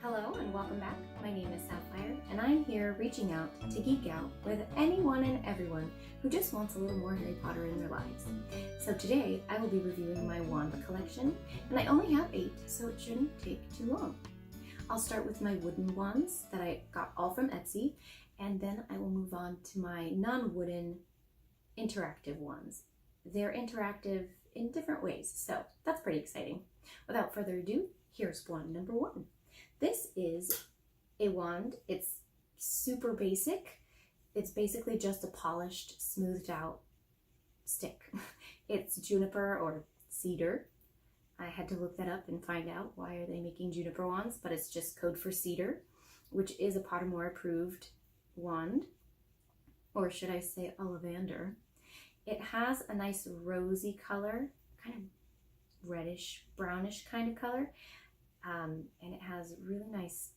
Hello and welcome back. My name is Sapphire and I'm here reaching out to geek out with anyone and everyone who just wants a little more Harry Potter in their lives. So today I will be reviewing my wand collection and I only have 8, so it shouldn't take too long. I'll start with my wooden wands that I got all from Etsy, and then I will move on to my non-wooden interactive wands. They're interactive in different ways, so that's pretty exciting. Without further ado, here's wand number 1. This is a wand. It's super basic. It's basically just a polished, smoothed out stick. It's juniper or cedar. I had to look that up and find out why are they making juniper wands, but it's just code for cedar, which is a Pottermore approved wand, or should I say ollivander. It has a nice rosy color, kind of reddish, brownish kind of color. And it has really nice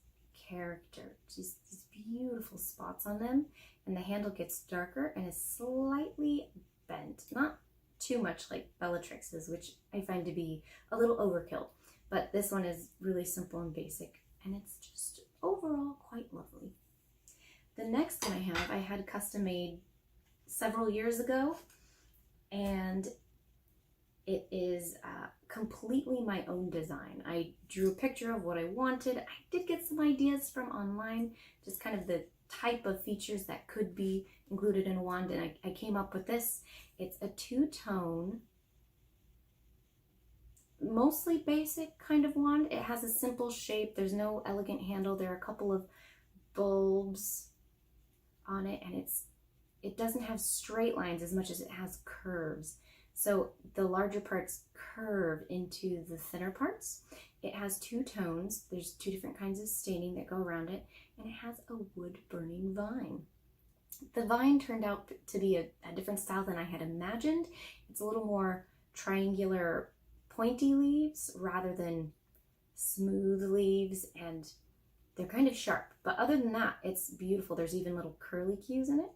character, just these beautiful spots on them, and the handle gets darker and is slightly bent, not too much like Bellatrix's, which I find to be a little overkill, but this one is really simple and basic, and it's just overall quite lovely. The next one I had custom made several years ago, and it is completely my own design. I drew a picture of what I wanted. I did get some ideas from online, just kind of the type of features that could be included in a wand, and I came up with this. It's a 2-tone, mostly basic kind of wand. It has a simple shape. There's no elegant handle. There are a couple of bulbs on it, and it doesn't have straight lines as much as it has curves. So the larger parts curve into the thinner parts. It has 2 tones. There's 2 different kinds of staining that go around it, and it has a wood burning vine. The vine turned out to be a different style than I had imagined. It's a little more triangular, pointy leaves rather than smooth leaves, and they're kind of sharp. But other than that, it's beautiful. There's even little curlicues in it.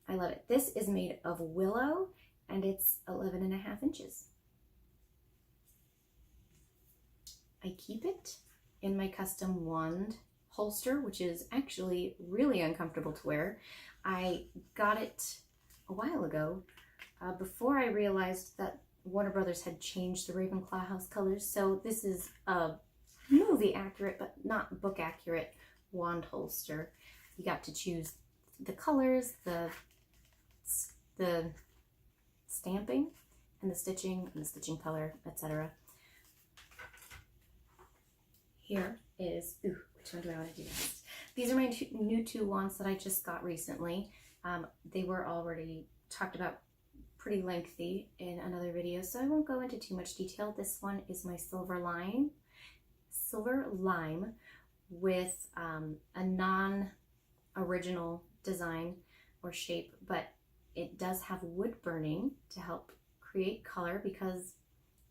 I love it. This is made of willow, and it's 11.5 inches. I keep it in my custom wand holster, which is actually really uncomfortable to wear. I got it a while ago, before I realized that Warner Brothers had changed the Ravenclaw house colors. So this is a movie accurate, but not book accurate wand holster. You got to choose the colors, the stamping, and the stitching color, etc. Here is, which one do I want to do next? These are my new 2 wands that I just got recently. They were already talked about pretty lengthy in another video, so I won't go into too much detail. This one is my silver lime with a non-original design or shape, but it does have wood burning to help create color, because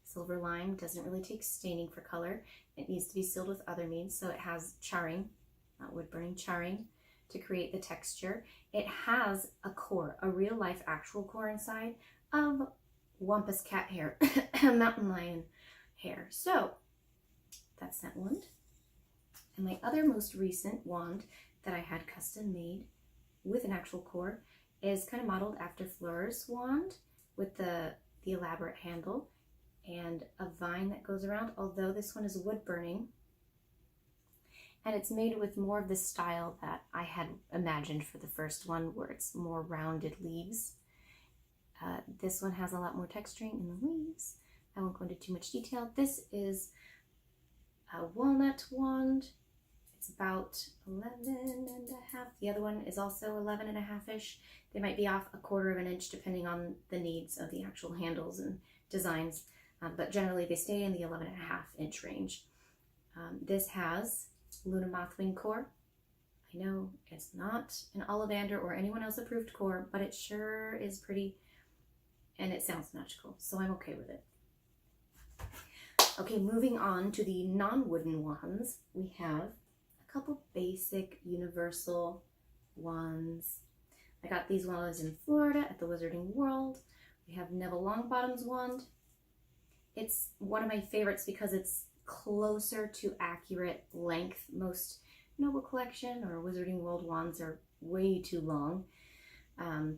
silver lime doesn't really take staining for color. It needs to be sealed with other means, so it has charring, not wood burning, charring to create the texture. It has a core, a real life actual core inside of Wampus cat hair, mountain lion hair. So that's that wand. And my other most recent wand that I had custom made with an actual core is kind of modeled after Fleur's wand, with the elaborate handle and a vine that goes around, although this one is wood burning. And it's made with more of the style that I had imagined for the first one, where it's more rounded leaves. This one has a lot more texturing in the leaves. I won't go into too much detail. This is a walnut wand. It's about 11.5. The other one is also 11.5-ish. They might be off 1/4 of an inch depending on the needs of the actual handles and designs, but generally they stay in the 11.5-inch range. This has Luna Mothwing core. I know it's not an Ollivander or anyone else approved core, but it sure is pretty, and it sounds magical, so I'm okay with it. Okay, moving on to the non-wooden wands, we have couple basic universal wands. I got these when I was in Florida at the Wizarding World. We have Neville Longbottom's wand. It's one of my favorites because it's closer to accurate length. Most Noble Collection or Wizarding World wands are way too long,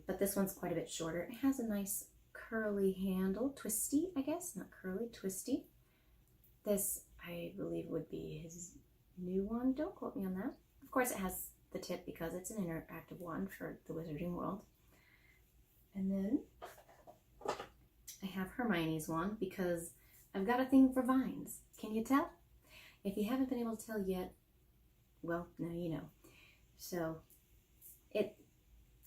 but this one's quite a bit shorter. It has a nice curly handle, twisty, I guess, not curly, twisty. This, I believe, would be his new one. Don't quote me on that. Of course, it has the tip because it's an interactive wand for the Wizarding World. And then I have Hermione's wand because I've got a thing for vines. Can you tell? If you haven't been able to tell yet, well, now you know. So it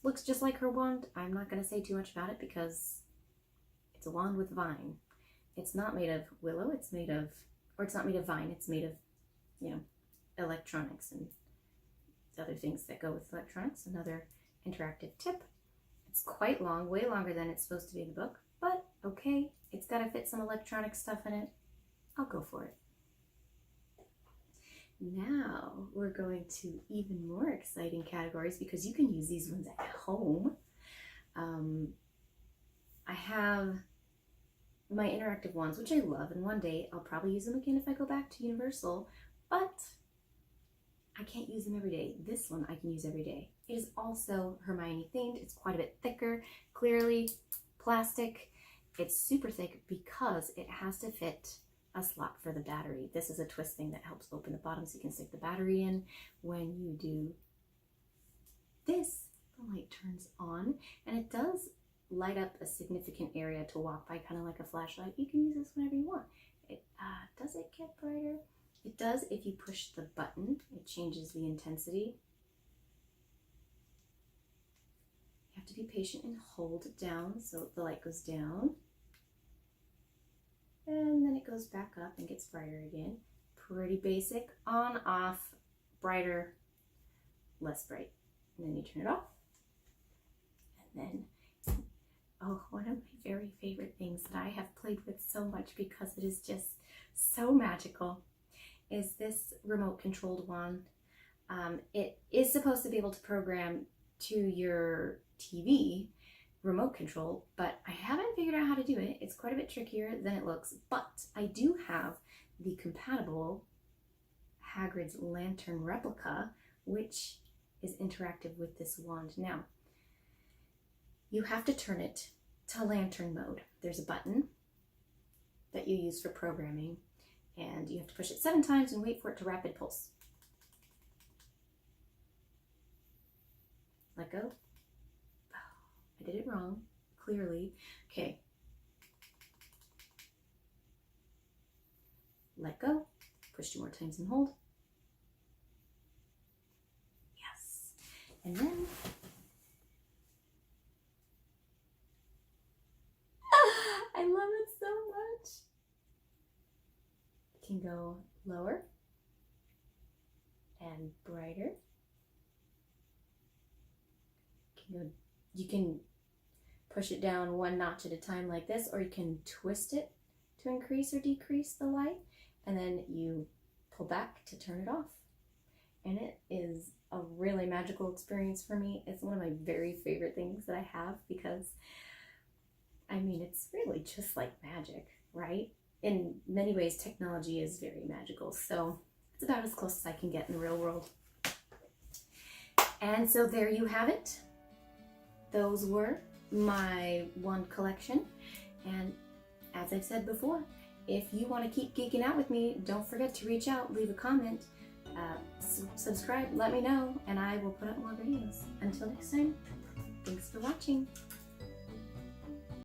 looks just like her wand. I'm not going to say too much about it because it's a wand with vine. It's not made of willow. It's made of, or it's not made of vine. It's made of, you know, electronics and other things that go with electronics. Another interactive tip. It's quite long, way longer than it's supposed to be in the book, but okay, it's got to fit some electronic stuff in it. I'll go for it. Now we're going to even more exciting categories because you can use these ones at home. I have my interactive wands, which I love, and one day I'll probably use them again if I go back to Universal, but I can't use them every day. This one I can use every day. It is also Hermione themed. It's quite a bit thicker, clearly plastic. It's super thick because it has to fit a slot for the battery. This is a twist thing that helps open the bottom so you can stick the battery in. When you do this, the light turns on and it does light up a significant area to walk by, kind of like a flashlight. You can use this whenever you want. Does it get brighter? It does if you push the button. It changes the intensity. You have to be patient and hold it down so the light goes down. And then it goes back up and gets brighter again. Pretty basic. On, off, brighter, less bright. And then you turn it off. And then, oh, one of my very favorite things that I have played with so much because it is just so magical is this remote controlled wand. It is supposed to be able to program to your TV remote control, but I haven't figured out how to do it. It's quite a bit trickier than it looks, but I do have the compatible Hagrid's Lantern replica, which is interactive with this wand. Now, you have to turn it to lantern mode. There's a button that you use for programming, and you have to push it 7 times and wait for it to rapid pulse. Let go. I did it wrong, clearly. Okay. Let go. Push 2 more times and hold. Yes. And then I love it so much. It can go lower and brighter. You can push it down 1 notch at a time like this, or you can twist it to increase or decrease the light, and then you pull back to turn it off. And it is a really magical experience for me. It's one of my very favorite things that I have because, I mean, it's really just like magic, right? In many ways, technology is very magical, so it's about as close as I can get in the real world. And so there you have it. Those were my wand collection, and as I've said before, if you want to keep geeking out with me, don't forget to reach out, leave a comment, subscribe, let me know, and I will put up more videos. Until next time, thanks for watching.